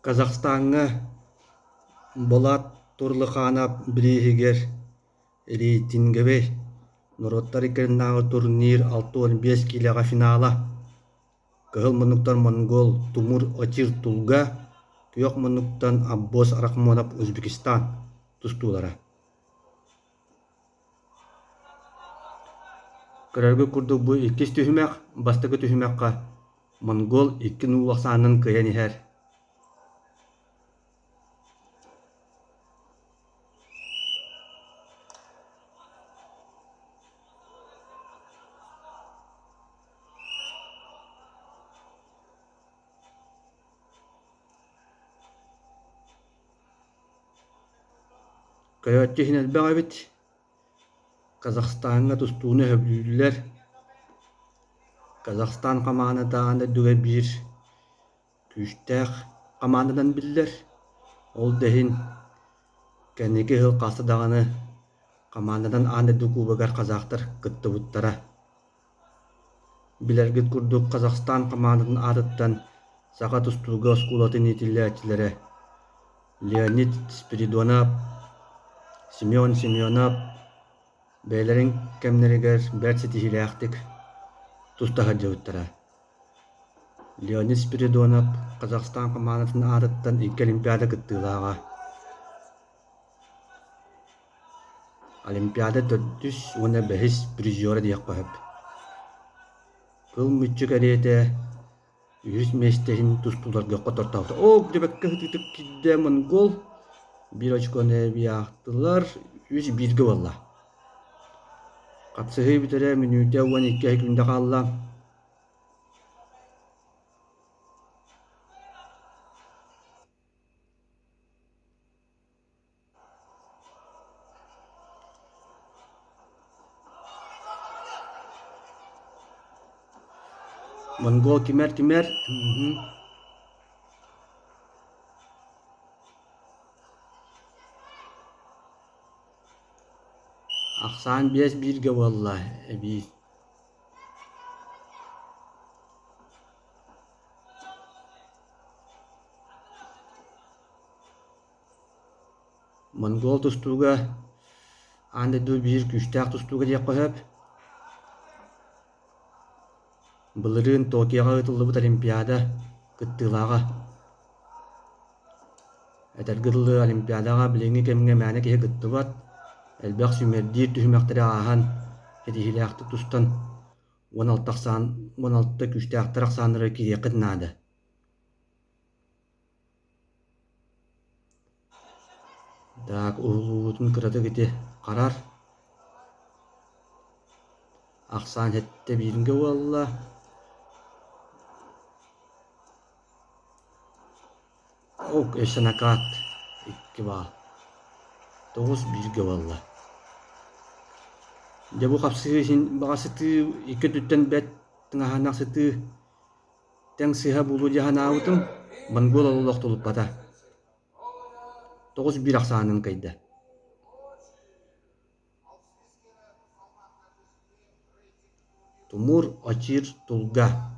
Казахстанга болат турлыханап билихигер рейтингебе Нуроттар икернағы турнир 6-15 килеға финала. Кыһыл мунуктан Монгол Тумур Очир Тулга, күйок мунуктан Аббос Арахмонов Өзбекистан тустуулара. Көрөргө курдук бу иккис түһүмәк, бастыгы түһүмәкка Монгол икки нуулаксанын кыйан иһэр. Көйөтчү хинэлбэҕэ бит Казахстанга тустууну хөбүлүүлэр. Казахстан командатааны дүгэ биир күүстээх командадан биллэр. Ол дэһин кэнники ыһыл хаста командадан ааны дукуубагар казахтар кыттыбыттара. Билэргит курдук Казахстан командадан аатыттан саха тустууга оскуулатын итиллээчилэрэ Леонид Спиридонов, Семен Семенов бэйлэрин кэмнэригэр бэрт ситихилээхтик тустаха дьабыттара. Леонид Спиридонов Казахстан командатын аатыттан икки олимпиада кыттыылаага. Олимпиада төрдүс уна бэхис призера диэк баһып. Кыл мүччүк эрээте үс местехин тустуларга котортабыта. Ок дебекке хытытык кидде Монгол бир очконе бияхтылар, үс бирге болла. Капсыгы битере минуте уан икки күндө калла. Монгол кимер. Аксан биэс бирге болла. Эби. Монгол тустууга анда ду бир күчтээх тустууга диэк баһып. Былырын Токиоға ытыллыбыт олимпиада кыттыылаага. Этергылы олимпиадаға билеңи кемге мәне киһи кыттыбат. Элбэх сүмердиир түһүмэхтэрэ ааһан этихилээхти тустан 16 күчтээхтэр аксааннары кириэккит наада. Так, уһулуутун кыраты кити карар. Аксаан хэтте бииринге уолла. Ок, эшенакаат икки баа. 9-1 уолла. Дебу капсыгы син багасыты икки түттен бэт тыңаһанаксыты тең сыһа булуу диэханаабытым Монгол ололох тулуппата. 9-1 аксаанын кайда. Тумур Очир Тулга.